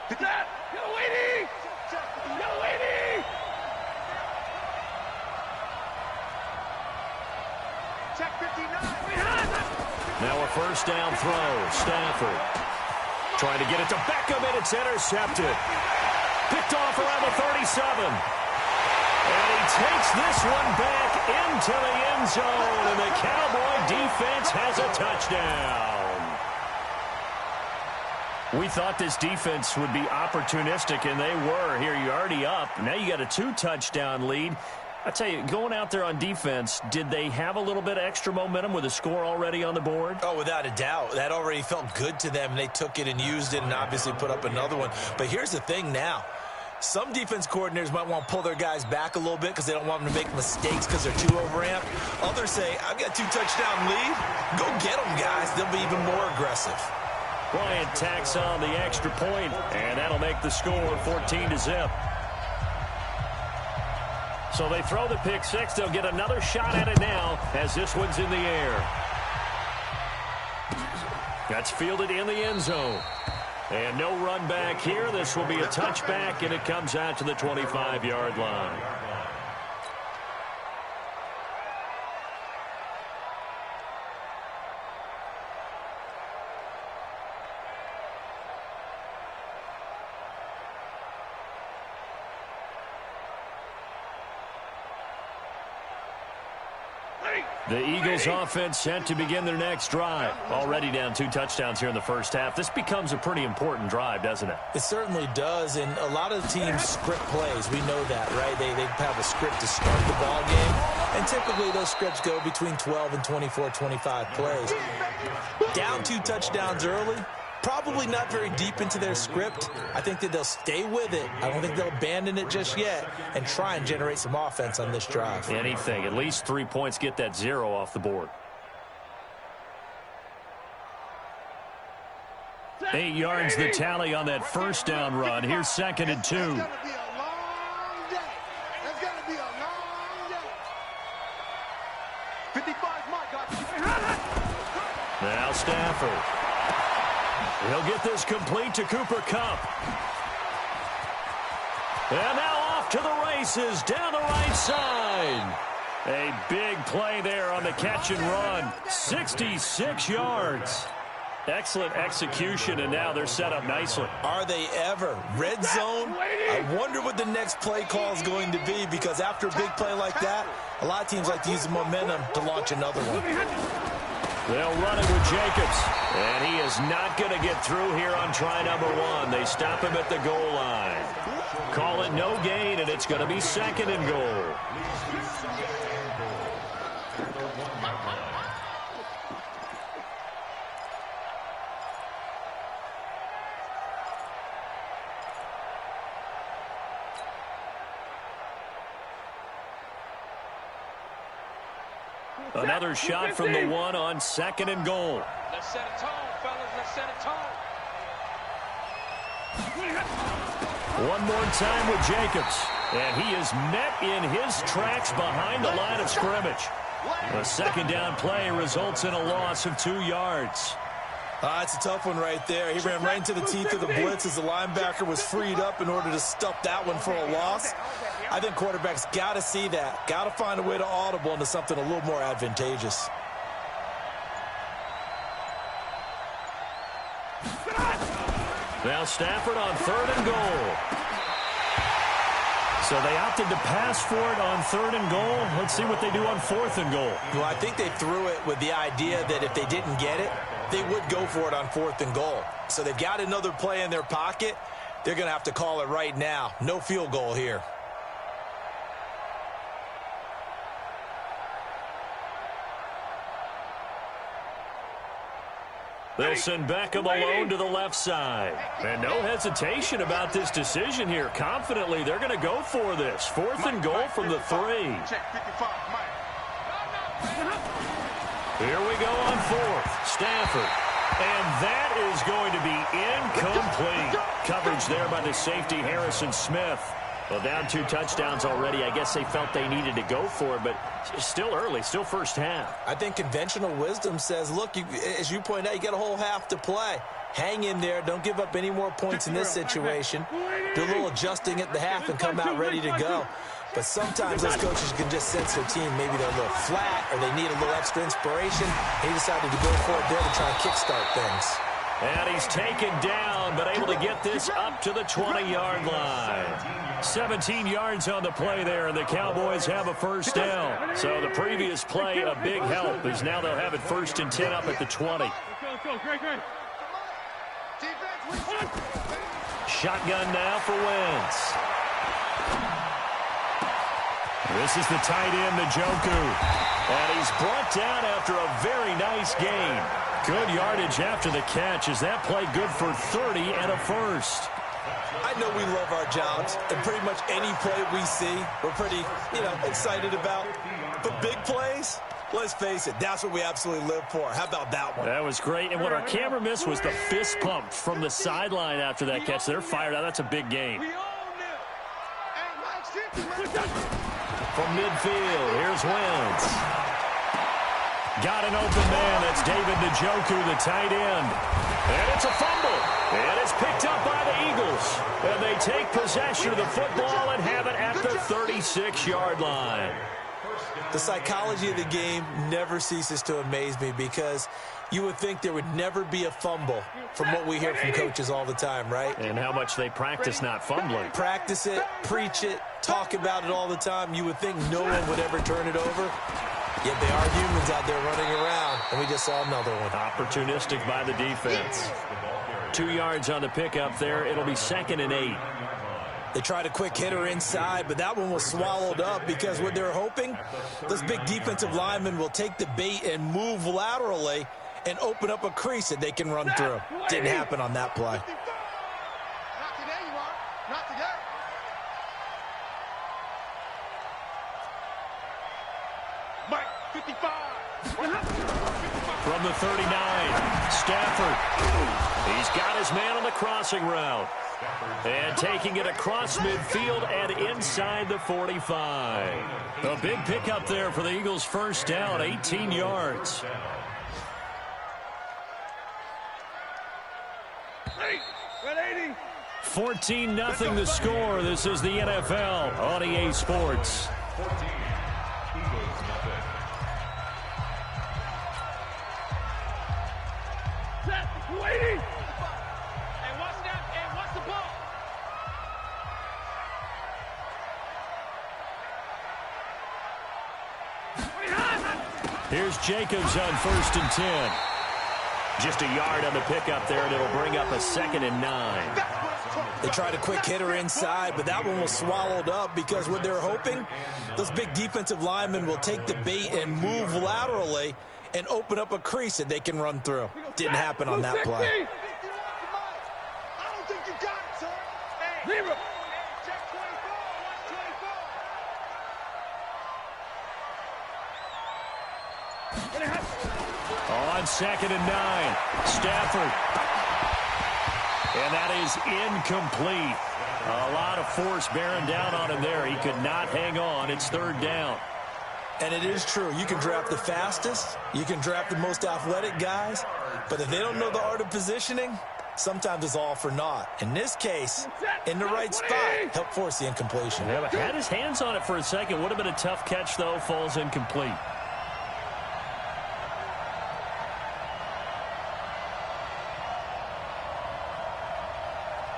Check 59. Now a first down throw. Stafford trying to get it to Beckham, and it's intercepted. Picked off around the 37. And he takes this one back into the end zone, and the Cowboy defense has a touchdown. We thought this defense would be opportunistic, and they were. Here, you're already up. Now you got a 2-touchdown lead. I tell you, going out there on defense, did they have a little bit of extra momentum with a score already on the board? Oh, without a doubt. That already felt good to them. They took it and used it and obviously put up another one. But here's the thing now. Some defense coordinators might want to pull their guys back a little bit because they don't want them to make mistakes because they're too overamped. Others say, I've got a 2-touchdown lead. Go get them, guys. They'll be even more aggressive. Bryant tacks on the extra point, and that'll make the score 14-0. So they throw the pick six. They'll get another shot at it now as this one's in the air. That's fielded in the end zone. And no run back here. This will be a touchback, and it comes out to the 25-yard line. The Eagles offense set to begin their next drive. Already down 2 touchdowns here in the first half. This becomes a pretty important drive, doesn't it? It certainly does, and a lot of the teams script plays. We know that, right? They have a script to start the ball game, and typically those scripts go between 12 and 24, 25 plays. Down 2 touchdowns early, probably not very deep into their script. I think that they'll stay with it. I don't think they'll abandon it just yet and try and generate some offense on this drive. Anything. At least 3 points. Get that 0 off the board. 8 yards the tally on that first down run. Here's 2nd and 2. It's going to be a long day. It's going to be a long day. 55 Mike. Now Stafford. He'll get this complete to Cooper Kupp. And now off to the races down the right side. A big play there on the catch and run. 66 yards. Excellent execution, and now they're set up nicely. Are they ever? Red zone? I wonder what the next play call is going to be, because after a big play like that, a lot of teams like to use the momentum to launch another one. They'll run it with Jacobs, and he is not going to get through here on try number 1. They stop him at the goal line. Call it no gain, and it's going to be 2nd and goal. Another shot from the 1 on 2nd and goal. Let's set a tone, fellas. Let's set a tone. One more time with Jacobs. And he is met in his tracks behind the line of scrimmage. A 2nd down play results in a loss of 2 yards. It's a tough one right there. He ran right into the teeth of the blitz as the linebacker was freed up in order to stuff that one for a loss. I think quarterbacks got to see that. Got to find a way to audible into something a little more advantageous. Now Stafford on 3rd and goal. So they opted to pass for it on 3rd and goal. Let's see what they do on 4th and goal. Well, I think they threw it with the idea that if they didn't get it, they would go for it on 4th and goal. So they've got another play in their pocket. They're going to have to call it right now. No field goal here. They'll send Beckham alone to the left side. And no hesitation about this decision here. Confidently, they're going to go for this. 4th and goal from the 3. Here we go on 4th. Stafford. And that is going to be incomplete. Coverage there by the safety, Harrison Smith. Well, down 2 touchdowns already. I guess they felt they needed to go for it, but still early, still first half. I think conventional wisdom says, look, as you point out, you got a whole half to play. Hang in there. Don't give up any more points in this situation. Do a little adjusting at the half and come out ready to go. But sometimes those coaches can just sense their team. Maybe they're a little flat or they need a little extra inspiration. He decided to go for it there to try and kickstart things. And he's taken down, but able to get this up to the 20-yard line. 17 yards on the play there, and the Cowboys have a first down. So the previous play, a big help, as now they'll have it 1st and 10 up at the 20. Shotgun now for Wentz. This is the tight end, Njoku. And he's brought down after a very nice gain. Good yardage after the catch. Is that play good for 30 and a first? I know we love our jobs, and pretty much any play we see, we're pretty, excited about. But big plays, let's face it, that's what we absolutely live for. How about that one? That was great. And what our camera missed was the fist pump from the sideline after that catch. They're fired out. That's a big gain. From midfield, here's Wentz. Got an open man. That's David Njoku, the tight end. And it's a fumble. And it's picked up by the Eagles. And they take possession of the football and have it at the 36-yard line. The psychology of the game never ceases to amaze me because you would think there would never be a fumble from what we hear from coaches all the time, right? And how much they practice not fumbling. Practice it, preach it, talk about it all the time. You would think no one would ever turn it over. Yet they are humans out there running around, and we just saw another one. Opportunistic by the defense. 2 yards on the pickup there. It'll be 2nd and 8. They tried a quick hitter inside, but that one was swallowed up because what they're hoping, those big defensive linemen will take the bait and move laterally and open up a crease that they can run through. Didn't happen on that play. Not today, you are. Not today. Mike, 55. From the 39, Stafford. He's got his man on the crossing route. And taking it across midfield and inside the 45. A big pickup there for the Eagles' first down, 18 yards. 14-0 the score. This is the NFL on EA Sports. Waiting. And what's that? And what's the ball? Here's Jacobs on 1st and 10. Just a yard on the pickup there, and it'll bring up a 2nd and 9. They tried a quick hitter inside, but that one was swallowed up because what they're hoping, those big defensive linemen will take the bait and move laterally and open up a crease that they can run through. Didn't happen on that play. I don't think you got it, sir. Hey, check 24. On 2nd and 9, Stafford. And that is incomplete. A lot of force bearing down on him there. He could not hang on. It's 3rd down. And it is true. You can draft the fastest. You can draft the most athletic guys. But if they don't know the art of positioning, sometimes it's all for naught. In this case, in the right spot, helped force the incompletion. Yeah, but had his hands on it for a second. Would have been a tough catch, though. Falls incomplete.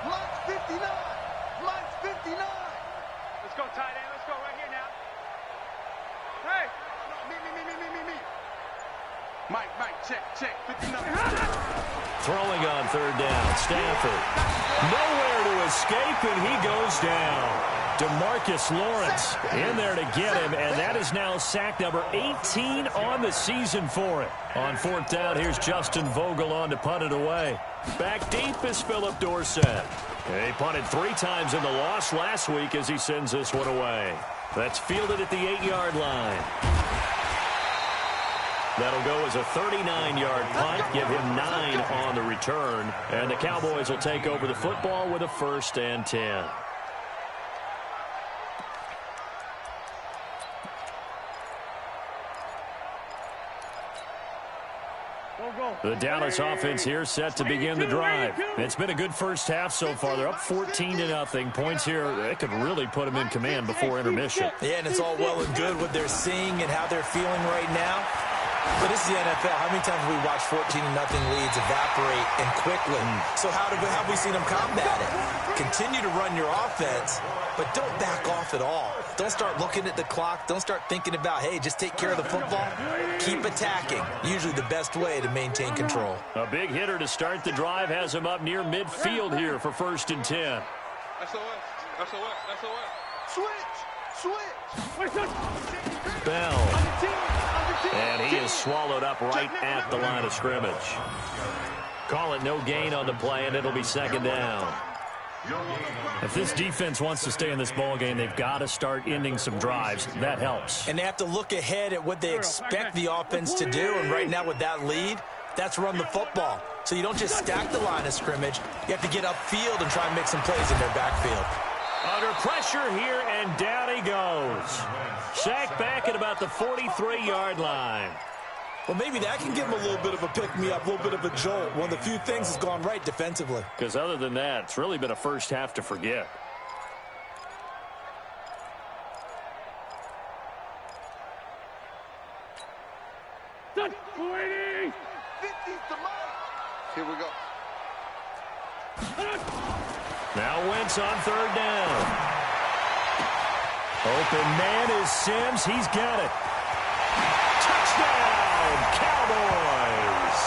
Mike's 59. Mike's 59. Let's go, tight end. Let's go right here now. Hey. Me. Mike, check. 59. Throwing on 3rd down, Stafford. Nowhere to escape, and he goes down. DeMarcus Lawrence in there to get him, and that is now sack number 18 on the season for it. On 4th down, here's Justin Vogel on to punt it away. Back deep is Philip Dorsett. He punted 3 times in the loss last week as he sends this one away. That's fielded at the 8-yard line. That'll go as a 39-yard punt, give him 9 on the return. And the Cowboys will take over the football with a 1st and 10. Go. The Dallas offense here set to begin the drive. It's been a good first half so far. They're up 14-0. Points here, they could really put them in command before intermission. Yeah, and it's all well and good what they're seeing and how they're feeling right now. But this is the NFL. How many times have we watched 14-0 leads evaporate and quickly? So how have we seen them combat it? Continue to run your offense, but don't back off at all. Don't start looking at the clock. Don't start thinking about, hey, just take care of the football. Keep attacking. Usually the best way to maintain control. A big hitter to start the drive has him up near midfield here for 1st and 10. Switch. Bell. And he is swallowed up right at the line of scrimmage. Call it no gain on the play, and it'll be 2nd down. If this defense wants to stay in this ball game, they've got to start ending some drives. That helps. And they have to look ahead at what they expect the offense to do. And right now with that lead, that's run the football. So you don't just stack the line of scrimmage. You have to get upfield and try and make some plays in their backfield. Under pressure here, and down he goes. Sacked back at about the 43-yard line. Well, maybe that can give him a little bit of a pick-me-up, a little bit of a jolt. One of the few things has gone right defensively. Because other than that, it's really been a first half to forget. Here we go. Now Wentz on 3rd down. Open man is Sims. He's got it. Touchdown, Cowboys.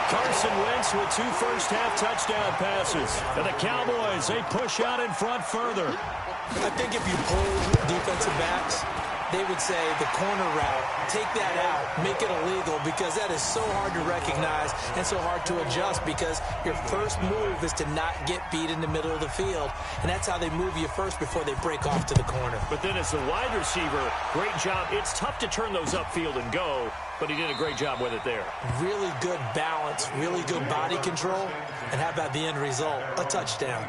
Carson Wentz with 2 first-half touchdown passes. And the Cowboys, they push out in front further. I think if you polled defensive backs, they would say the corner route, take that out, make it illegal, because that is so hard to recognize and so hard to adjust, because your first move is to not get beat in the middle of the field. And that's how they move you first before they break off to the corner. But then as the wide receiver, great job. It's tough to turn those upfield and go, but he did a great job with it there. Really good balance, really good body control, and how about the end result? A touchdown.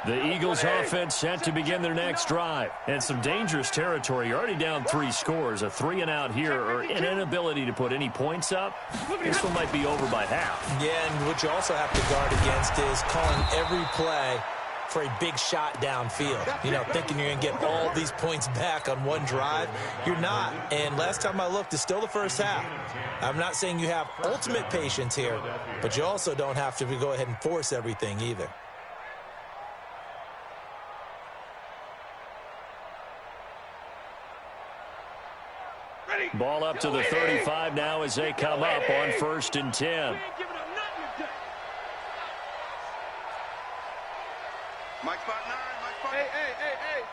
The Eagles offense set to begin their next drive. And some dangerous territory. You're already down 3 scores. A 3-and-out here, or an inability to put any points up. This one might be over by half. Yeah, and what you also have to guard against is calling every play for a big shot downfield. You know, thinking you're going to get all these points back on one drive. You're not. And last time I looked, it's still the first half. I'm not saying you have ultimate patience here, but you also don't have to go ahead and force everything either. Ball up to the 35 now as they come up on 1st and 10. Mike spot 9. Mike spot. Hey.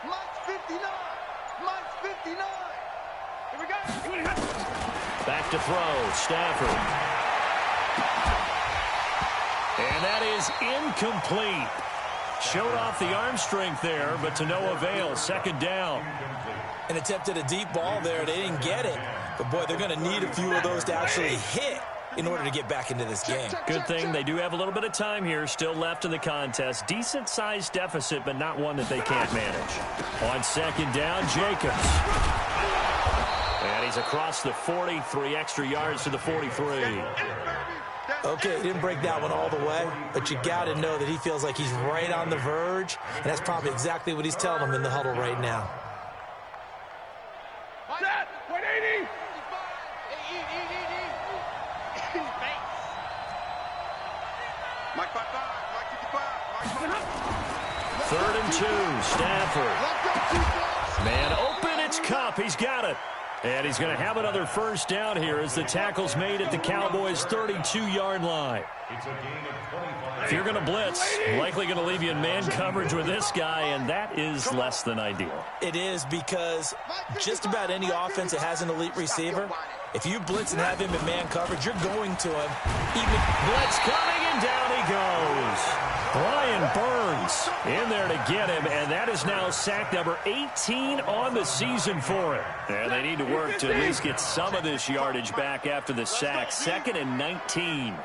Mike's 59. Mike's 59. Here we go. Back to throw. Stafford. And that is incomplete. Showed off the arm strength there, but to no avail. 2nd down. And attempted a deep ball there. They didn't get it. But, boy, they're going to need a few of those to actually hit in order to get back into this game. Good thing they do have a little bit of time here still left in the contest. Decent-sized deficit, but not one that they can't manage. On 2nd down, Jacobs. And he's across the 43 extra yards to the 43. Okay, he didn't break that one all the way, but you got to know that he feels like he's right on the verge, and that's probably exactly what he's telling them in the huddle right now. Set. 180. Mike 55. Mike 55. 3rd and 2. Stafford. Man open. It's Kupp. He's got it. And he's going to have another first down here as the tackle's made at the Cowboys' 32-yard line. If you're going to blitz, likely going to leave you in man coverage with this guy, and that is less than ideal. It is, because just about any offense that has an elite receiver, if you blitz and have him in man coverage, you're going to him. Even blitz coming, and down he goes. Brian Burns in there to get him, and that is now sack number 18 on the season for him. And they need to work to at least get some of this yardage back after the sack. 2nd and 19.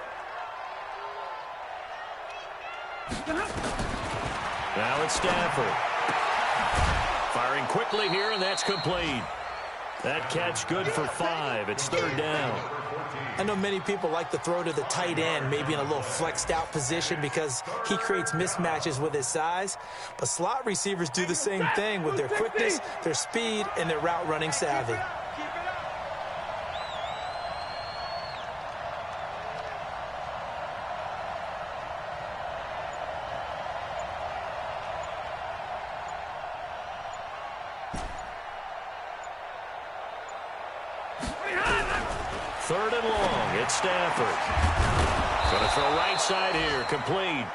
Now it's Stafford. Firing quickly here, and that's complete. That catch good for 5. It's 3rd down. I know many people like to throw to the tight end, maybe in a little flexed out position because he creates mismatches with his size. But slot receivers do the same thing with their quickness, their speed, and their route running savvy. Third and long. It's Stafford. Going to throw right side here. Complete.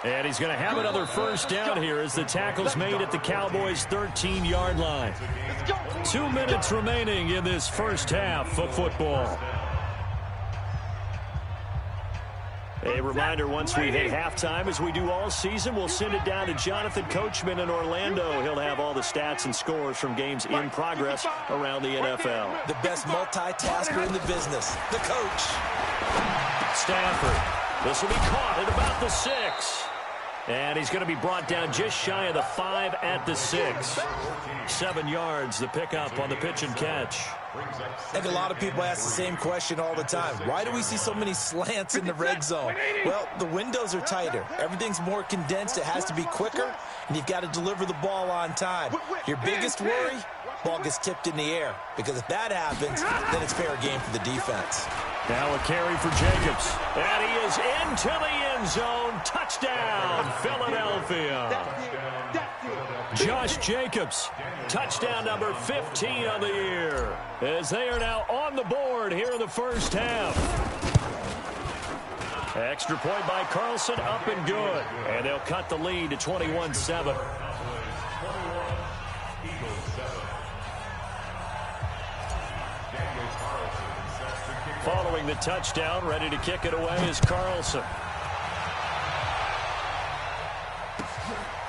And he's going to have another first down here as the tackle's made at the Cowboys' 13-yard line. 2 minutes remaining in this first half of football. A reminder, once we hit halftime, as we do all season, we'll send it down to Jonathan Coachman in Orlando. He'll have all the stats and scores from games in progress around the NFL. The best multitasker in the business, the coach. Stafford. This will be caught at about the 6. And he's going to be brought down just shy of the 5 at the 6. 7 yards, the pickup on the pitch and catch. I think a lot of people ask the same question all the time. Why do we see so many slants in the red zone? Well, the windows are tighter. Everything's more condensed. It has to be quicker, and you've got to deliver the ball on time. Your biggest worry? Ball gets tipped in the air, because if that happens, then it's fair game for the defense. Now a carry for Jacobs. And he is into the end zone. Touchdown, Philadelphia. Josh Jacobs, touchdown number 15 on the year, as they are now on the board here in the first half. Extra point by Carlson, up and good. And they'll cut the lead to 21-7. Following the touchdown, ready to kick it away is Carlson.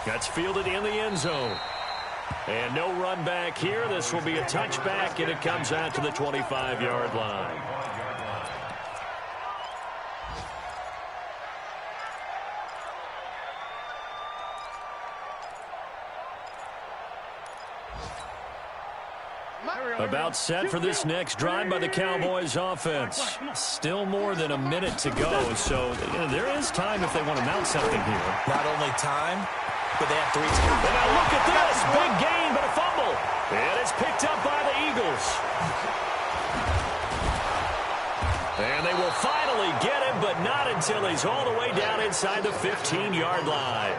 That's fielded in the end zone. And no run back here. This will be a touchback, and it comes out to the 25-yard line. About set for this next drive by the Cowboys offense. Still more than a minute to go, so there is time if they want to mount something here. Not only time, but they have 3 times. And now look at this. Big gain, but a fumble. And it's picked up by the Eagles. And they will finally get him, but not until he's all the way down inside the 15-yard line.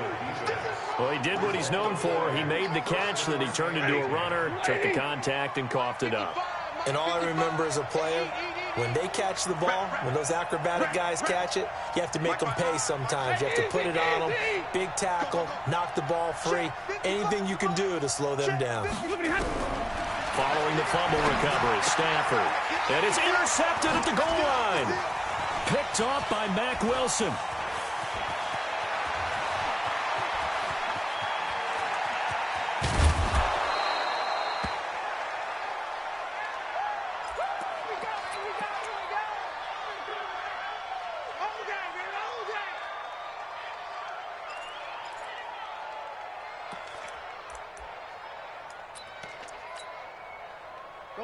Well, he did what he's known for. He made the catch, then he turned into a runner, took the contact, and coughed it up. And all I remember as a player, when they catch the ball, when those acrobatic guys catch it, you have to make them pay sometimes. You have to put it on them, big tackle, knock the ball free, anything you can do to slow them down. Following the fumble recovery, Stafford. And it's intercepted at the goal line. Picked off by Mack Wilson.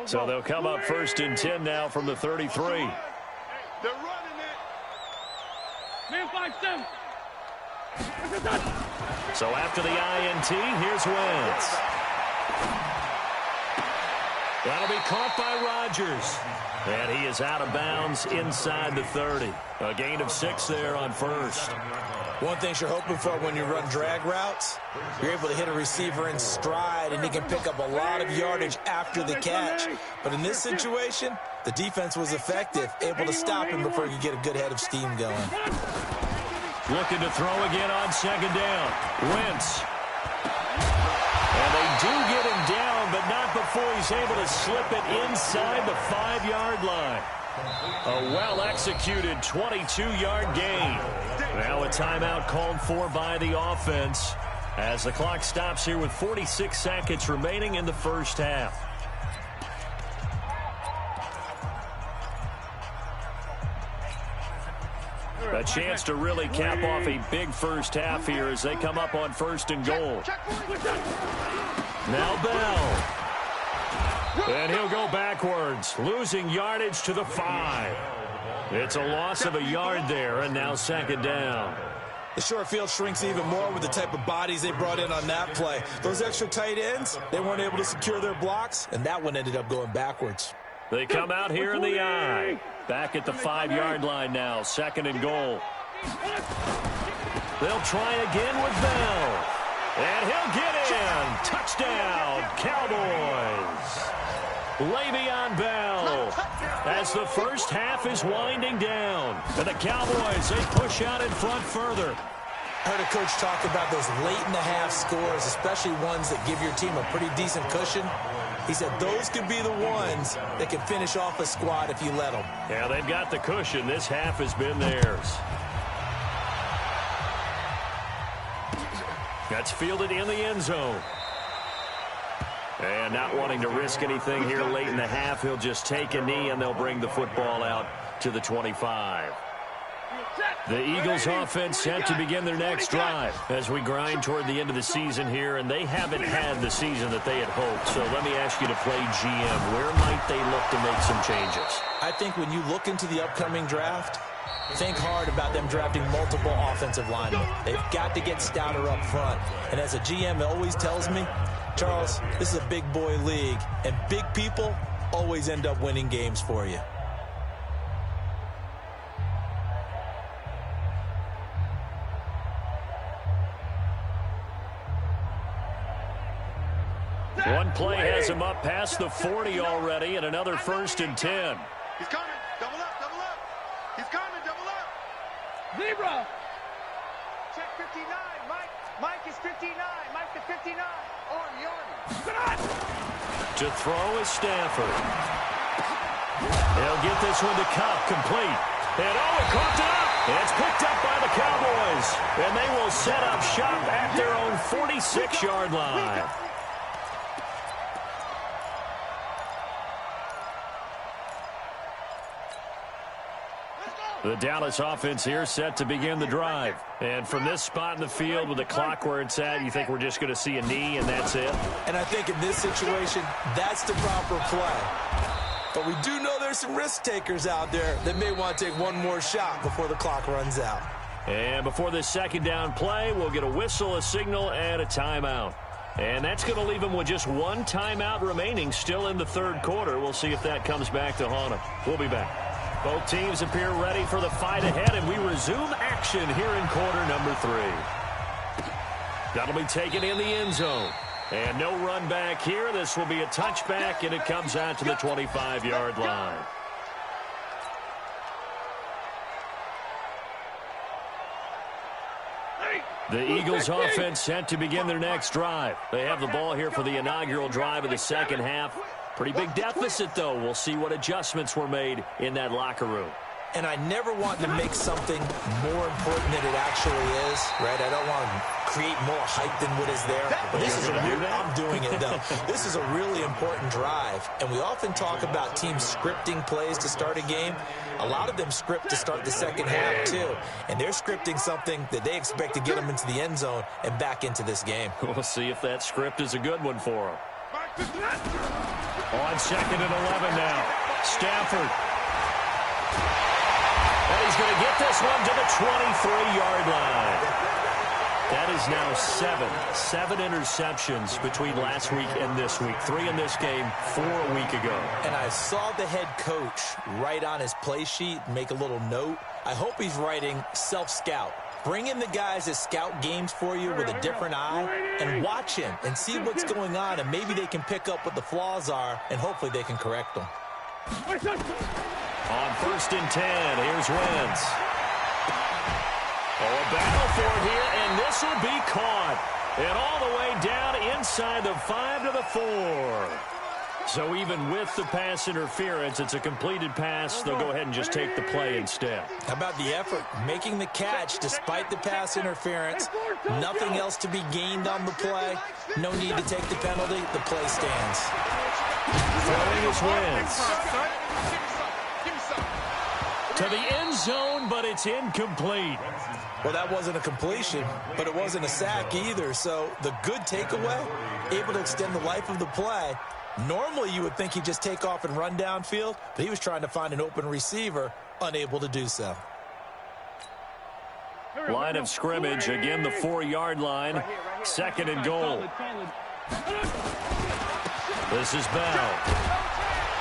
So they'll come up 1st and 10 now from the 33. They're running it. Man, 5-7. So after the INT, here's Wentz. That'll be caught by Rodgers. And he is out of bounds inside the 30. A gain of 6 there on 1st. One thing you're hoping for when you run drag routes, you're able to hit a receiver in stride, and he can pick up a lot of yardage after the catch. But in this situation, the defense was effective, able to stop him before he could get a good head of steam going. Looking to throw again on second down. Wentz. And they do get him down, but not before he's able to slip it inside the 5-yard line. A well-executed 22-yard gain. Now a timeout called for by the offense as the clock stops here with 46 seconds remaining in the first half. A chance to really cap off a big first half here as they come up on 1st and goal. Now Bell. And he'll go backwards, losing yardage to the 5. It's a loss of a yard there, and now 2nd down. The short field shrinks even more with the type of bodies they brought in on that play. Those extra tight ends, they weren't able to secure their blocks, and that one ended up going backwards. They come out here in the I. Back at the 5-yard line now, 2nd and goal. They'll try again with Bell. And he'll get in. Touchdown, Cowboys. Le'Veon Bell as the first half is winding down. And the Cowboys, they push out in front further. I heard a coach talk about those late-in-the-half scores, especially ones that give your team a pretty decent cushion. He said those could be the ones that can finish off a squad if you let them. Yeah, they've got the cushion. This half has been theirs. That's fielded in the end zone. And not wanting to risk anything here late in the half, he'll just take a knee and they'll bring the football out to the 25. The Eagles offense set to begin their next drive as we grind toward the end of the season here, and they haven't had the season that they had hoped. So let me ask you to play GM. Where might they look to make some changes? I think when you look into the upcoming draft, think hard about them drafting multiple offensive linemen. They've got to get stouter up front. And as a GM always tells me, Charles, this is a big boy league, and big people always end up winning games for you. One play has him up past the 40 already, and another 1st and 10. He's coming. Double up, double up. He's coming, double up. Zebra. Check 59. Mike is 59. Mike to 59. Army. To throw is Stafford. He'll get this one to Cup, complete. And he caught it up. It's picked up by the Cowboys. And they will set up shop at their own 46-yard line. The Dallas offense here set to begin the drive. And from this spot in the field with the clock where it's at, you think we're just going to see a knee and that's it? And I think in this situation, that's the proper play. But we do know there's some risk takers out there that may want to take one more shot before the clock runs out. And before this 2nd down play, we'll get a whistle, a signal, and a timeout. And that's going to leave them with just one timeout remaining still in the 3rd quarter. We'll see if that comes back to haunt them. We'll be back. Both teams appear ready for the fight ahead, and we resume action here in quarter number 3. That'll be taken in the end zone. And no run back here. This will be a touchback, and it comes out to the 25-yard line. The Eagles offense set to begin their next drive. They have the ball here for the inaugural drive of the 2nd half. Pretty big deficit, though. We'll see what adjustments were made in that locker room. And I never want to make something more important than it actually is, right? I don't want to create more hype than what is there. But this is I'm doing it, though. This is a really important drive. And we often talk about teams scripting plays to start a game. A lot of them script to start the 2nd half, too. And they're scripting something that they expect to get them into the end zone and back into this game. We'll see if that script is a good one for them. On 2nd and 11 now. Stafford. And he's going to get this one to the 23-yard line. That is now 7 interceptions between last week and this week. 3 in this game, 4 a week ago. And I saw the head coach write on his play sheet, make a little note. I hope he's writing self-scout, Bring in the guys that scout games for you with a different eye and watch him and see what's going on, and maybe they can pick up what the flaws are, and hopefully they can correct them. On 1st and 10, here's Wentz. Oh, a battle for it here, and this will be caught. And all the way down inside the 5 to the 4. So even with the pass interference, it's a completed pass. They'll go ahead and just take the play instead. How about the effort? Making the catch despite the pass interference. Nothing else to be gained on the play. No need to take the penalty. The play stands. Throwing his Wentz. To the end zone, but it's incomplete. Well, that wasn't a completion, but it wasn't a sack either. So the good takeaway, able to extend the life of the play. Normally, you would think he'd just take off and run downfield, but he was trying to find an open receiver, unable to do so. Line of scrimmage, again the 4-yard line. 2nd and goal. This is Bell.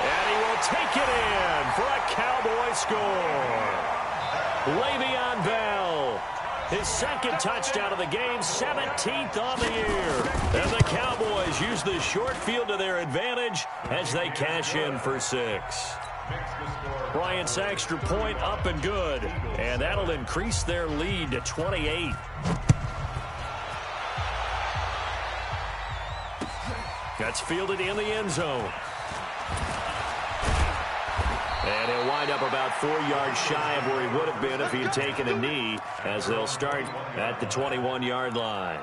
And he will take it in for a Cowboy score. Le'Veon Bell. His 2nd touchdown of the game, 17th on the year. And the Cowboys use the short field to their advantage as they cash in for 6. Bryant's extra point up and good. And that'll increase their lead to 28. That's fielded in the end zone. And he'll wind up about 4 yards shy of where he would have been if he had taken a knee, as they'll start at the 21-yard line.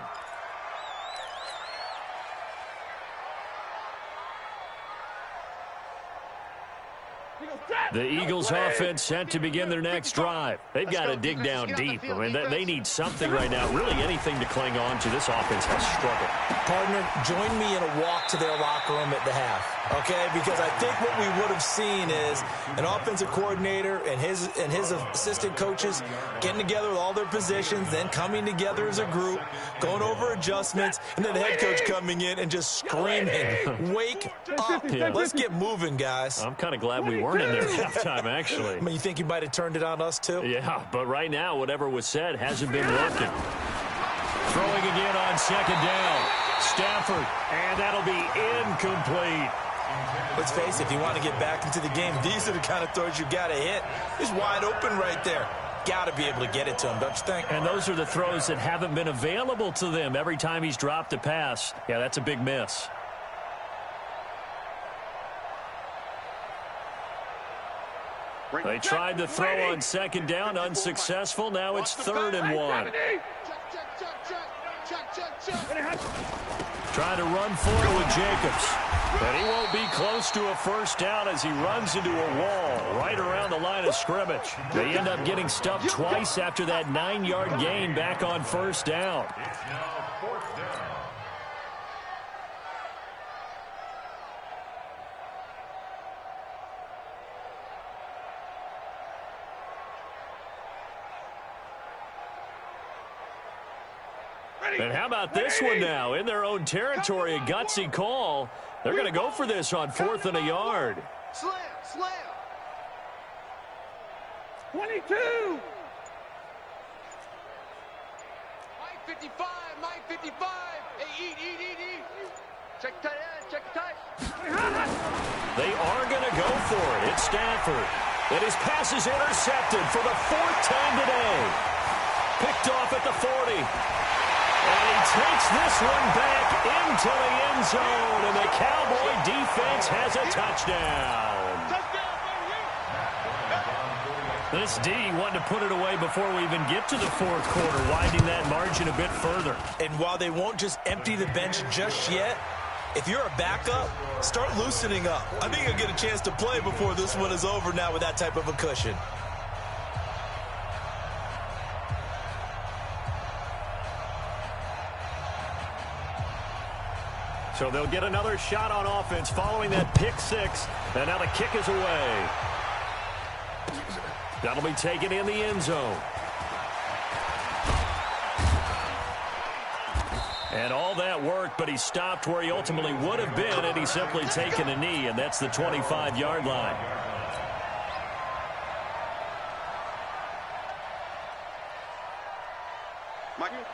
The Eagles offense set to begin their next drive. They've got to dig down deep. I mean, they need something right now, really anything to cling on to. This offense has struggled. Partner, join me in a walk to their locker room at the half, okay? Because I think what we would have seen is an offensive coordinator and his assistant coaches getting together with all their positions, then coming together as a group, going over adjustments, and then the head coach coming in and just screaming, wake up. Yeah. Let's get moving, guys. I'm kind of glad we weren't in there at halftime, actually. I mean, you think you might have turned it on us, too? Yeah, but right now, whatever was said hasn't been working. Throwing again on 2nd down. Stafford, and that'll be incomplete. Let's face it, if you want to get back into the game, these are the kind of throws you got to hit. He's wide open right there. Got to be able to get it to him, don't you think? And those are the throws that haven't been available to them every time he's dropped a pass. Yeah, that's a big miss. They tried to throw on 2nd down, unsuccessful. Now it's 3rd and 1. Trying to run for it with Jacobs. But he won't be close to a 1st down as he runs into a wall right around the line of scrimmage. They end up getting stuffed twice after that 9-yard gain back on 1st down. And how about this one now? In their own territory, a gutsy call. They're going to go for this on 4th and a yard. Slam, slam. 22. Mike 55, Mike 55. Hey, eat. Check tight end, check tight. They are going to go for it. It's Stafford. And his pass is intercepted for the 4th time today. Picked off at the 40. And he takes this one back into the end zone, and the Cowboy defense has a touchdown. This D wanted to put it away before we even get to the 4th quarter, widening that margin a bit further. And while they won't just empty the bench just yet, if you're a backup, start loosening up. I think you'll get a chance to play before this one is over now with that type of a cushion. So they'll get another shot on offense following that pick 6. And now the kick is away. That'll be taken in the end zone. And all that worked, but he stopped where he ultimately would have been, and he's simply taken a knee, and that's the 25-yard line.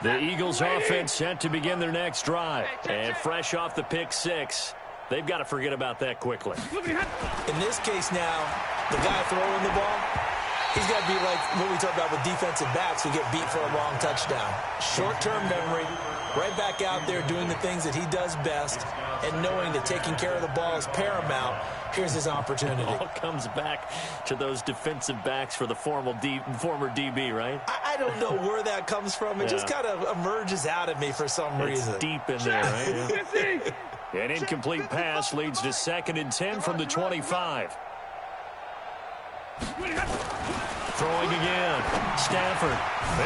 The Eagles offense set to begin their next drive. And fresh off the pick six, they've got to forget about that quickly. In this case now, the guy throwing the ball, he's got to be like what we talked about with defensive backs who get beat for a long touchdown. Short-term memory, right back out there doing the things that he does best, and knowing that taking care of the ball is paramount. Here's his opportunity. It all comes back to those defensive backs for the former DB, right? I don't know where that comes from. It just kind of emerges out of me for some reason. It's deep in there, right? Yeah. An incomplete pass leads to 2nd and 10 from the 25. Throwing again. Stafford.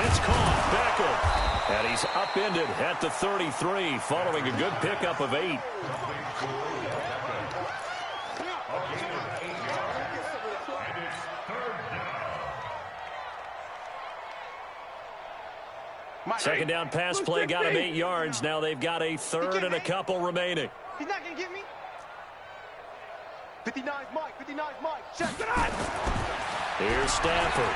It's caught. Beckham. And he's upended at the 33 following a good pickup of 8. Second down pass play got him 8 yards. Now they've got a 3rd and a couple remaining. He's not going to get me. 59's Mike. 59's Mike. Check it out. Here's Stafford.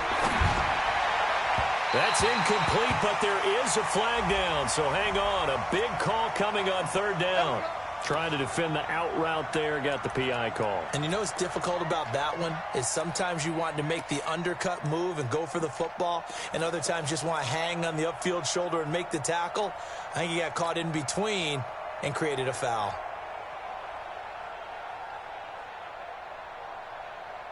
That's incomplete, but there is a flag down. So hang on. A big call coming on 3rd down. Trying to defend the out route there, got the PI call. And you know what's difficult about that one is sometimes you want to make the undercut move and go for the football, and other times just want to hang on the upfield shoulder and make the tackle. I think he got caught in between and created a foul.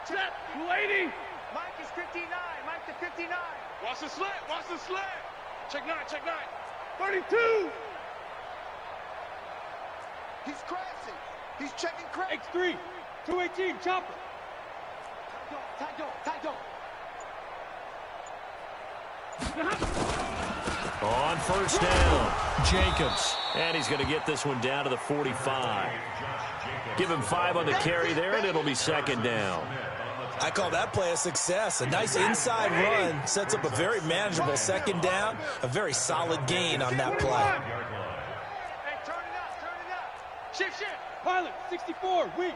Set, 280. Mike is 59. Mike to 59. Watch the slant. Watch the slant. Check 9. Check 9. 32. He's crashing. He's checking crash. X3. 218. Chopper. Tight dog. On 1st down, Jacobs. And he's going to get this one down to the 45. Give him 5 on the carry there, and it'll be 2nd down. I call that play a success. A nice inside run sets up a very manageable 2nd down. A very solid gain on that play. Hey, turn it up. Shift. Pilot, 64. Weak.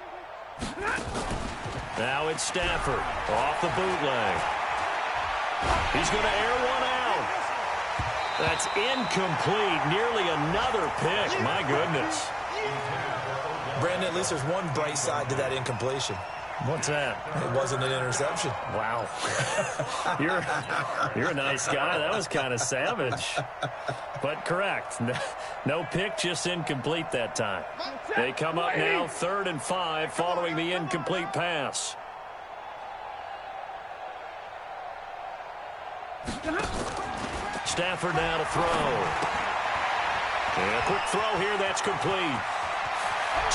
Now it's Stafford off the bootleg. He's going to air one out. That's incomplete. Nearly another pick. My goodness. Brandon, at least there's one bright side to that incompletion. What's that? It wasn't an interception. Wow. You're a nice guy. That was kind of savage. But correct. No pick, just incomplete that time. They come up now 3rd and 5 following the incomplete pass. Stafford now to throw. And a quick throw here. That's complete.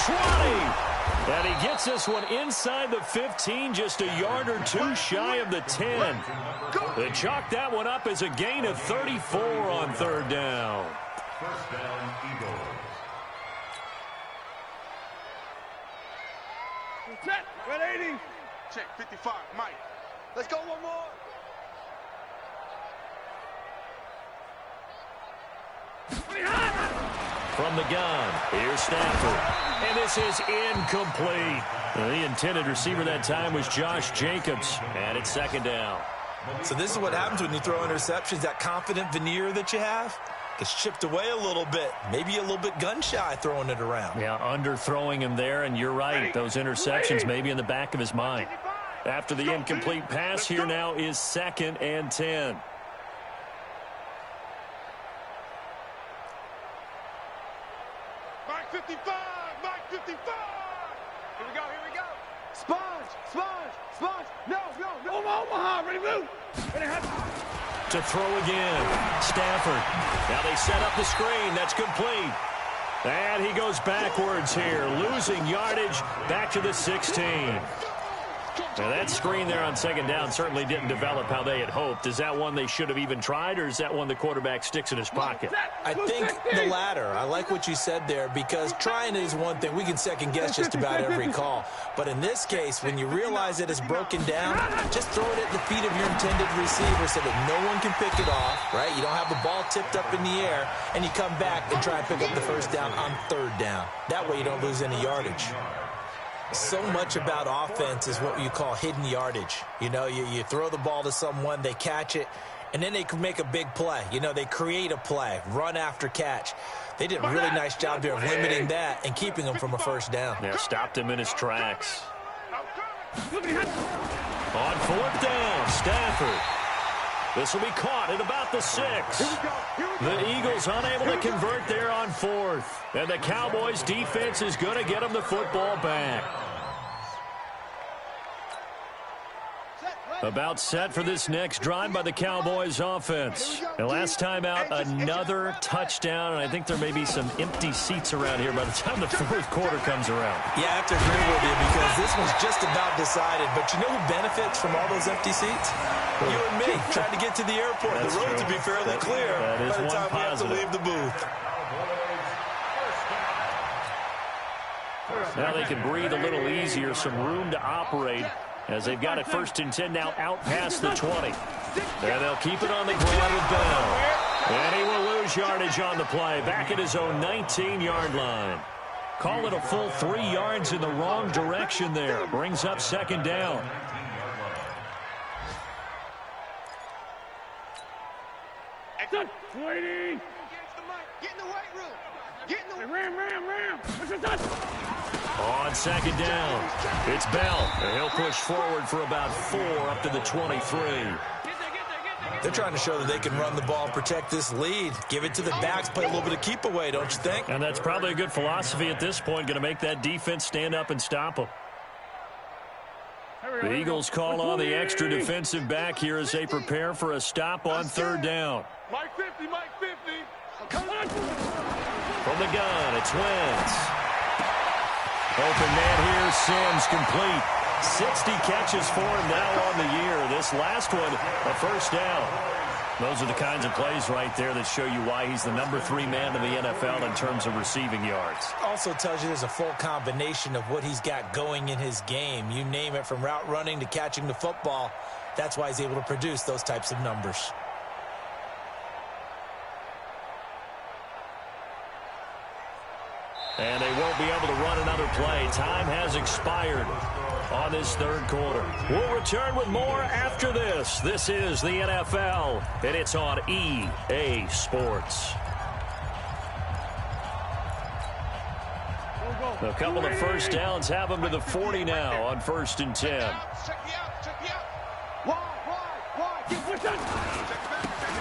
20. And he gets this one inside the 15, just a yard or 2 shy of the 10. They chalk that one up as a gain of 34 on 3rd down. 1st down, Eagles. Set, 180. Check 55. Mike. Let's go one more. From the gun, here's Stafford. And this is incomplete. The intended receiver that time was Josh Jacobs. And it's 2nd down. So this is what happens when you throw interceptions. That confident veneer that you have gets chipped away a little bit. Maybe a little bit gun-shy throwing it around. Yeah, underthrowing him there, and you're right. Those interceptions may be in the back of his mind. After the incomplete pass, here now is 2nd and 10. Mike 55. Mike 55. Here we go. Sponge. No. Omaha, ready, move. To throw again. Stafford. Now they set up the screen. That's complete. And he goes backwards here, losing yardage back to the 16. Now that screen there on 2nd down certainly didn't develop how they had hoped. Is that one they should have even tried, or is that one the quarterback sticks in his pocket? I think the latter. I like what you said there, because trying is one thing. We can second guess just about every call. But in this case, when you realize it is broken down, just throw it at the feet of your intended receiver so that no one can pick it off, right? You don't have the ball tipped up in the air, and you come back and try and pick up the 1st down on 3rd down. That way you don't lose any yardage. So much about offense is what you call hidden yardage. You know, you throw the ball to someone, they catch it, and then they can make a big play. You know, they create a play, run after catch. They did a really nice job there of limiting that and keeping him from a first down. Yeah, stopped him in his tracks. On fourth down, Stafford. This will be caught at about the 6. The Eagles unable to convert there on fourth. And the Cowboys defense is going to get them the football back. About set for this next drive by the Cowboys offense. And last time out, another touchdown. And I think there may be some empty seats around here by the time the fourth quarter comes around. Yeah, I have to agree with you because this one's just about decided. But you know who benefits from all those empty seats? You and me, trying to get to the airport. That's the road true. to be fairly clear that is by the time one we have to positive. leave the booth. Now they can breathe a little easier, some room to operate as they've got it 1st and 10 now out past the 20. And they'll keep it on the ground with Bell. And he will lose yardage on the play, back at his own 19-yard line. Call it a full 3 yards in the wrong direction there. Brings up 2nd down. Waiting. Get in the weight room. Get in the Ram. What's your touch? On 2nd down, it's Bell. And he'll push forward for about 4 up to the 23. They're trying to show that they can run the ball, protect this lead, give it to the backs, play a little bit of keep away, don't you think? And that's probably a good philosophy at this point, going to make that defense stand up and stop them. The Eagles call on the extra defensive back here as they prepare for a stop on 3rd down. Mike 50. From the gun, it's Wentz. Open man here, Sims complete. 60 catches for him now on the year. This last one, a 1st down. Those are the kinds of plays right there that show you why he's the number 3 man in the NFL in terms of receiving yards. Also tells you there's a full combination of what he's got going in his game. You name it, from route running to catching the football. That's why he's able to produce those types of numbers. And they won't be able to run another play. Time has expired on this 3rd quarter. We'll return with more after this. This is the NFL, and it's on EA Sports. A couple of 1st downs have them to the 40 now on 1st and 10.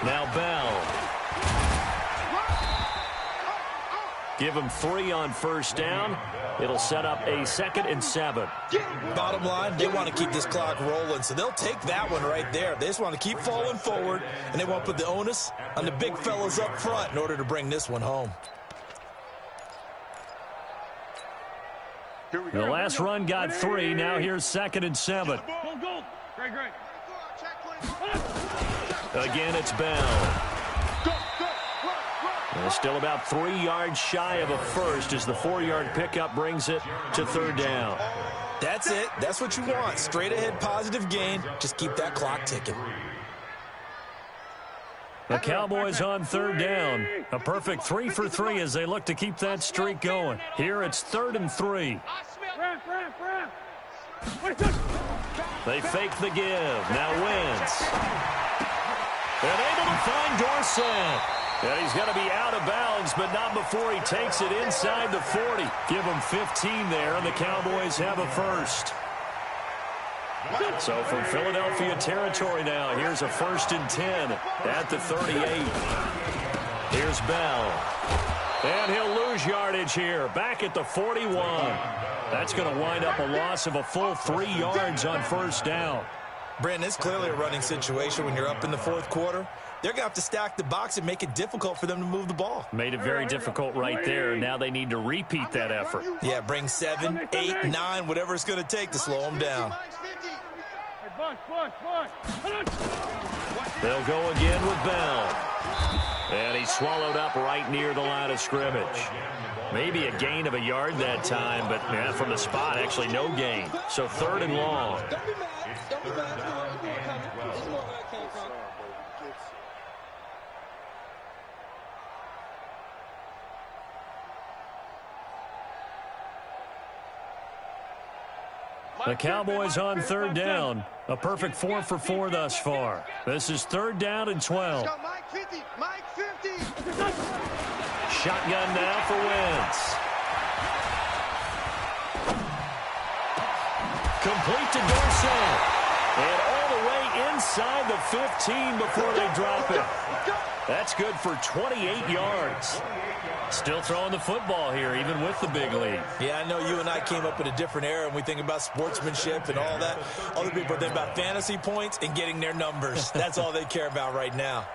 Now Bell. Give him 3 on 1st down. It'll set up a 2nd and 7. Bottom line, they want to keep this clock rolling, so they'll take that one right there. They just want to keep falling forward, and they want to put the onus on the big fellas up front in order to bring this one home. The last run got 3. Now here's 2nd and 7. Go. Great. Again, it's Bell. And still about 3 yards shy of a first as the 4-yard pickup brings it to 3rd down. That's it. That's what you want. Straight ahead, positive gain. Just keep that clock ticking. The Cowboys on 3rd down. A perfect 3 for 3 as they look to keep that streak going. Here it's 3rd and 3. They fake the give. Now Wentz. And able to find Dorsett. And he's going to be out of bounds, but not before he takes it inside the 40. Give him 15 there, and the Cowboys have a 1st. So from Philadelphia territory now, here's a 1st and 10 at the 38. Here's Bell. And he'll lose yardage here, back at the 41. That's going to wind up a loss of a full 3 yards on 1st down. Brandon, it's clearly a running situation when you're up in the 4th quarter. They're going to have to stack the box and make it difficult for them to move the ball. Made it very difficult right there. Now they need to repeat that effort. Yeah, bring 7, 8, 9, whatever it's going to take to slow them down. They'll go again with Bell. And he's swallowed up right near the line of scrimmage. Maybe a gain of a yard that time, but from the spot, actually no gain. So 3rd and long. The Cowboys on 3rd down. A perfect 4 for 4 thus far. This is 3rd down and 12. Let's go, Mike 50. Mike 50. Shotgun now for Wentz. Complete to Dorsett. And all the way inside the 15 before they drop it. That's good for 28 yards. Still throwing the football here, even with the big lead. Yeah, I know you and I came up in a different era, and we think about sportsmanship and all that. Other people think about fantasy points and getting their numbers. That's all they care about right now.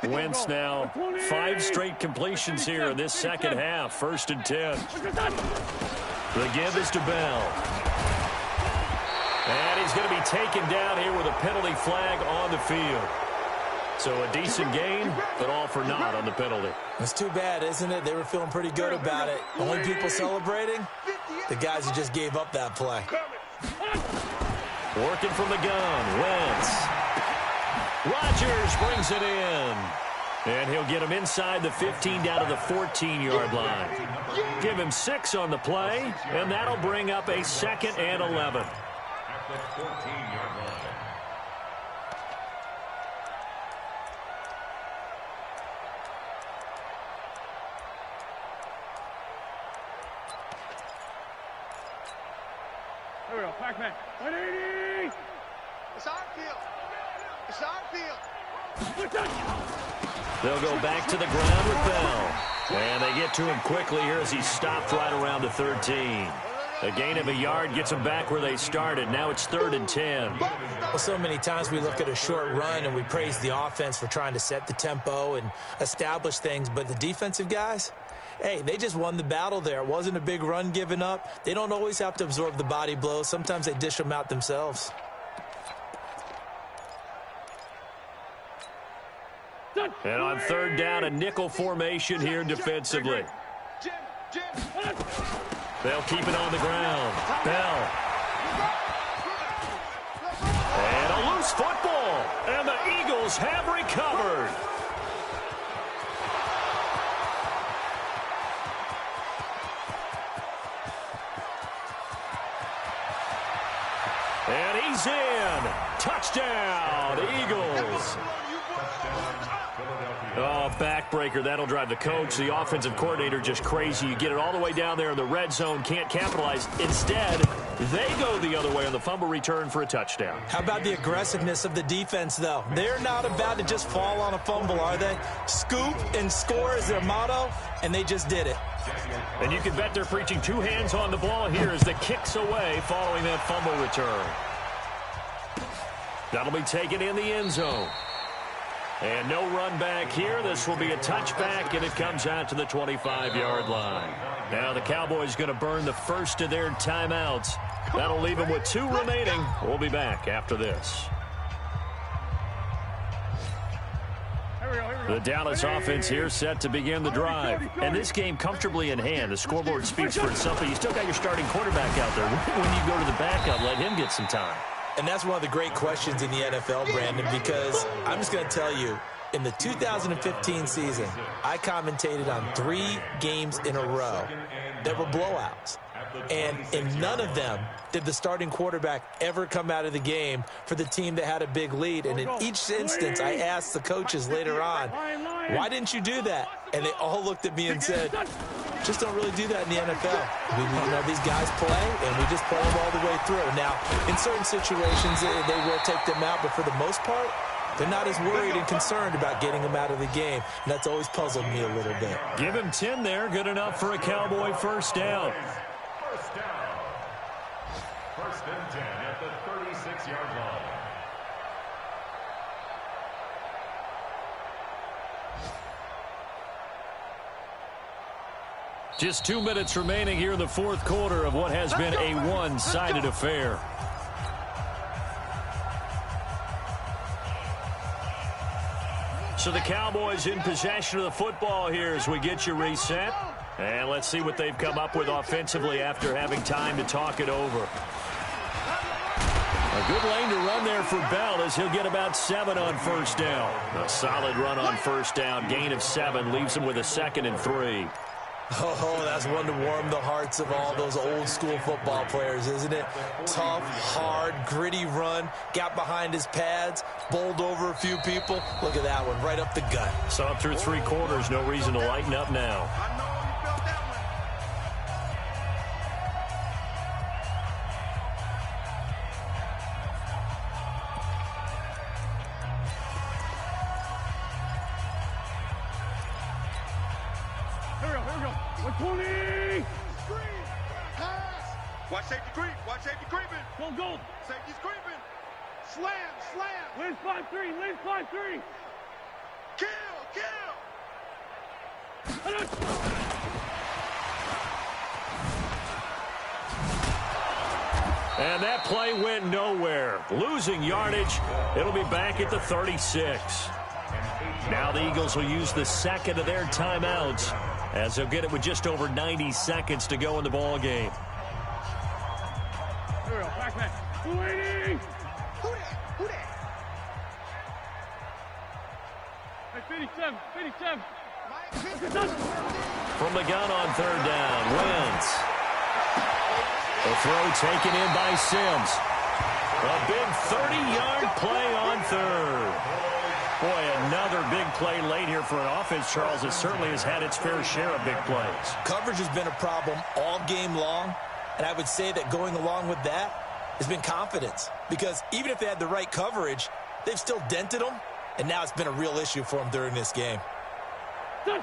Wentz now 5 straight completions here in this second half. 1st and 10. The give is to Bell. And he's going to be taken down here with a penalty flag on the field. So a decent gain, but all for naught on the penalty. It's too bad, isn't it? They were feeling pretty good about it. Only people celebrating, the guys who just gave up that play. Working from the gun, Wentz. Rodgers brings it in. And he'll get him inside the 15 down to the 14-yard line. Give him 6 on the play, and that'll bring up a 2nd and 11. At the 14-yard line. There we go. Pac-Man. 180. It's our field. It's our field. They'll go back to the ground with Bell. And they get to him quickly here as he stopped right around the 13. A gain of a yard gets them back where they started. Now it's 3rd and 10. Well, so many times we look at a short run and we praise the offense for trying to set the tempo and establish things. But the defensive guys, hey, they just won the battle there. It wasn't a big run given up. They don't always have to absorb the body blows. Sometimes they dish them out themselves. And on 3rd down, a nickel formation here defensively. They'll keep it on the ground. Bell. And a loose football. And the Eagles have recovered. And he's in. Touchdown, Eagles. Oh, backbreaker. That'll drive the coach, the offensive coordinator, just crazy. You get it all the way down there in the red zone, can't capitalize. Instead, they go the other way on the fumble return for a touchdown. How about the aggressiveness of the defense, though? They're not about to just fall on a fumble, are they? Scoop and score is their motto, and they just did it. And you can bet they're preaching 2 hands on the ball here as the kick's away following that fumble return. That'll be taken in the end zone. And no run back here. This will be a touchback, and it comes out to the 25-yard line. Now the Cowboys going to burn the first of their timeouts. That'll leave them with 2 remaining. We'll be back after this. The Dallas offense here set to begin the drive. And this game comfortably in hand. The scoreboard speaks for itself, but you still got your starting quarterback out there. When you go to the backup, let him get some time. And that's one of the great questions in the NFL, Brandon, because I'm just going to tell you, in the 2015 season, I commentated on 3 games in a row that were blowouts. And in none of them did the starting quarterback ever come out of the game for the team that had a big lead. And in each instance, I asked the coaches later on, why didn't you do that? And they all looked at me and said, just don't really do that in the NFL. We know these guys play, and we just play them all the way through. Now, in certain situations, they will take them out, but for the most part, they're not as worried and concerned about getting them out of the game. And that's always puzzled me a little bit. Give him 10 there. Good enough for a Cowboy first down. First down. 1st and 10 at the 36-yard line. Just 2 minutes remaining here in the 4th quarter of what has been a one-sided affair. So the Cowboys in possession of the football here as we get you reset. And let's see what they've come up with offensively after having time to talk it over. A good lane to run there for Bell as he'll get about 7 on first down. A solid run on first down. Gain of 7 leaves him with a 2nd and 3. Oh, that's one to warm the hearts of all those old school football players, isn't it? Tough, hard, gritty run, got behind his pads, bowled over a few people. Look at that one, right up the gut. Saw through 3 quarters, no reason to lighten up now. Watch safety creep. Watch safety creeping. Go, go. Safety's creeping. Slam, slam. Lane 5-3. Lane 5-3. Kill, kill. And that play went nowhere. Losing yardage. It'll be back at the 36. Now the Eagles will use the second of their timeouts as they'll get it with just over 90 seconds to go in the ball game. Back. 280. Who that? Hey, 57. From the gun on 3rd down, Wentz. The throw taken in by Sims. A big 30-yard play on 3rd. Boy, another big play late here for an offense, Charles, that certainly has had its fair share of big plays. Coverage has been a problem all game long, and I would say that going along with that has been confidence, because even if they had the right coverage, they've still dented them, and now it's been a real issue for them during this game.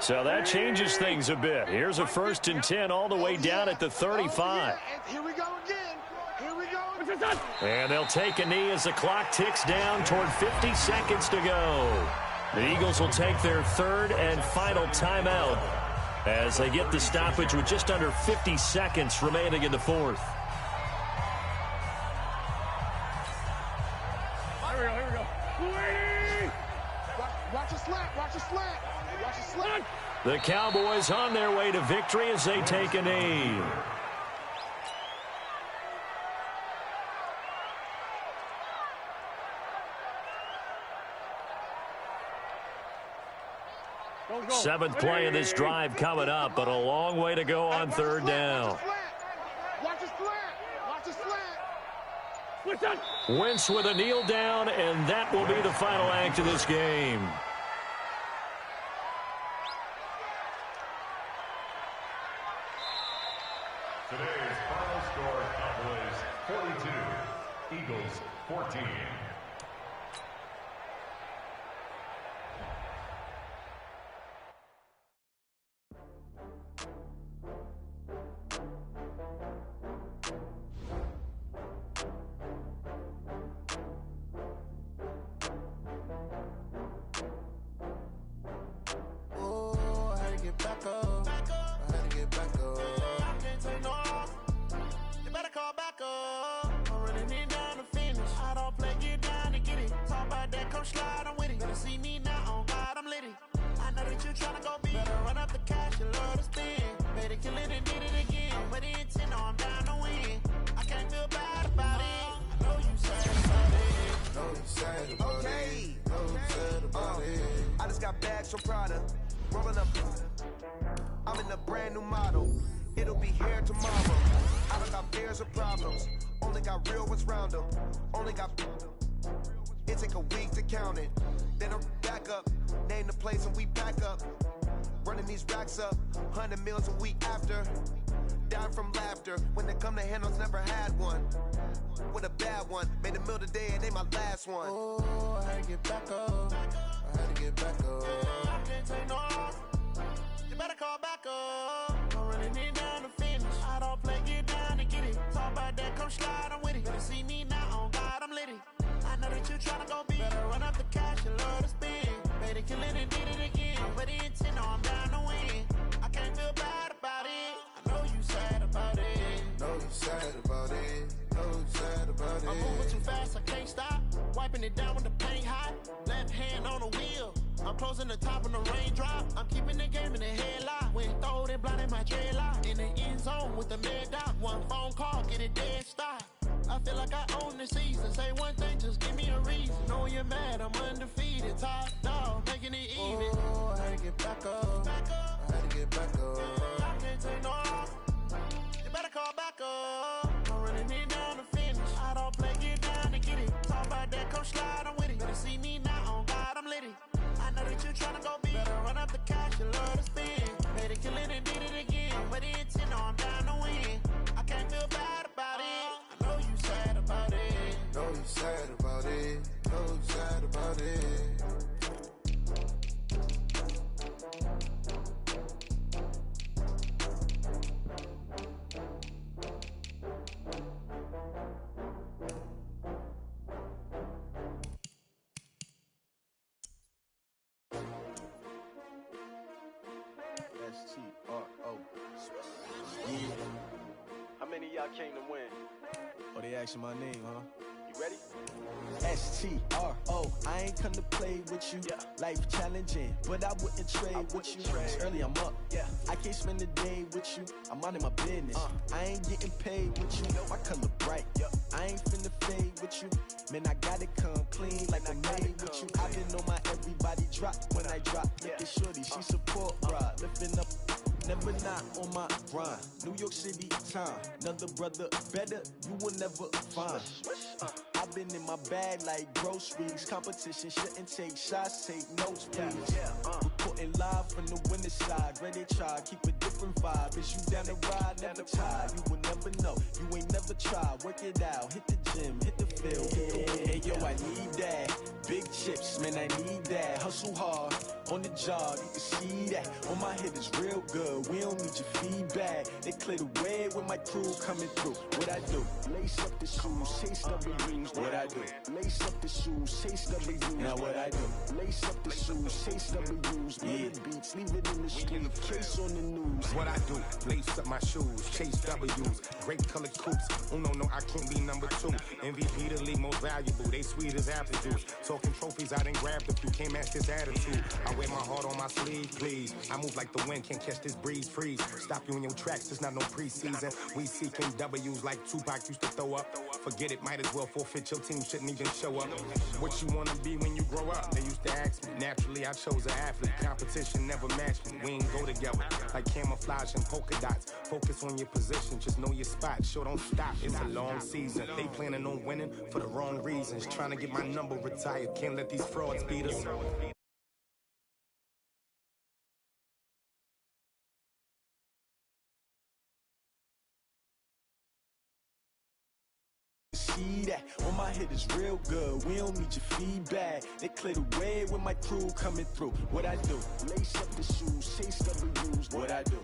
So that changes things a bit. Here's a 1st and 10 all the way down at the 35. Here we go again. Here we go. And they'll take a knee as the clock ticks down toward 50 seconds to go. The Eagles will take their 3rd and final timeout as they get the stoppage with just under 50 seconds remaining in the 4th. Here we go. 280. Watch a slant. Watch a slant. The Cowboys on their way to victory as they take a knee. Go. 7th play of this drive coming up, but a long way to go on 3rd down. Watch a slant. What's that? Wentz with a kneel down, and that will be the final act of this game. Today's final score, Cowboys 42, Eagles 14. I'm in a brand new model. It'll be here tomorrow. I don't got fears or problems. Only got real ones round them. Only got. It take a week to count it. Then I'm back up. Name the place and we pack up. Running these racks up. 100 meals a week after. Dying from laughter. When they come to handles, never had one. With a bad one. Made a meal today and they my last one. Oh, I had to get back up. I had to get back up. I can't take no off. You better call back up. I'm running it down to finish. I don't play, get down and get it. Talk about that, come slide, I'm with it. Better see me now, on God, I'm litty. I know that you tryna go big. Better run up the cash, you love to spend. Better kill it and did it again. But the intent, no, I'm down to win. I can't feel bad about it. I know you sad about it. Know you sad about it. Know you sad about it. I'm moving too fast, I can't stop. Wiping it down with the paint hot. Left hand on the wheel. I'm closing the top on the raindrop. I'm keeping the game in the headlock. When throw it, blinding my dreadlock. In the end zone with the mad dot. One phone call, get it dead stop. I feel like I own the season. Say one thing, just give me a reason. Know you're mad, I'm undefeated. Top dog, making it even. Oh, I had to get back up. I had to get back up. I can't take no loss. You better call back up. I'm running it down to finish. I don't play, get down to get it. Talk about that, come slide, I'm with it. Better see me now, on God, I'm lit it. I know that you tryna go big. Better run up the cash, you love to spend. Made it, kill it, and did it again. But the intent, I'm down to win. I can't feel bad about it. I know you sad about it. Know you sad about it. Know you sad about it. S-T-R-O. Yeah. How many of y'all came to win? Oh, they asking my name, huh? You ready? S-T-R-O. I ain't come to play with you. Yeah. Life challenging, but I wouldn't trade with you. It's early, I'm up. Yeah. I can't spend the day with you. I'm minding my business. I ain't getting paid with you. My color bright. Yep. I ain't finna fade with you. Man, I gotta come clean like I'm made with you. I didn't know my everybody drop when I drop. Look at shorty, she support rod. Lifting up, never not on my grind. New York City time. Another brother better, you will never find. I've been in my bag like groceries. Competition shouldn't take shots, take notes, please. Reporting live from the winter side. Ready to try, keep a different vibe. Is you down the ride, never tired. You will never know, you ain't never tried. Work it out, hit the gym, hit the field. Hey yo, I need that. Big chips, man, I need that. Hustle hard, on the job, you can see that. On my head is real good, we don't need your feedback. They clear the way with my crew coming through. What I do? Lace up the shoes, chase W's. What I do? Lace up the shoes, chase W's. Now what I do? Lace up the shoes, chase W's. Yeah. Beats, leave it in the street, case on the news. What I do? Lace up my shoes, chase W's. Great colored coops. Uno, no, I can't be number two. MVP the league most valuable. They sweet as apple juice. Talking trophies, I didn't grab the few. Can't match this attitude. I wear my heart on my sleeve, please. I move like the wind, can't catch this breeze, freeze. Stop you in your tracks, there's not no preseason. We seeking W's like Tupac used to throw up. Forget it, might as well forfeit. Your team shouldn't even show up. What you wanna be when you grow up? They used to ask me. Naturally, I chose an athlete. Competition never matched me. We ain't go together like camouflage and polka dots. Focus on your position, just know your spot. Sure, don't stop. It's a long season. They planning on winning for the wrong reasons. Trying to get my number retired. Can't let these frauds beat us. See that on my head is real good. We don't need your feedback. They clear the way with my crew coming through. What I do? Lace up the shoes, chase W's. What I do?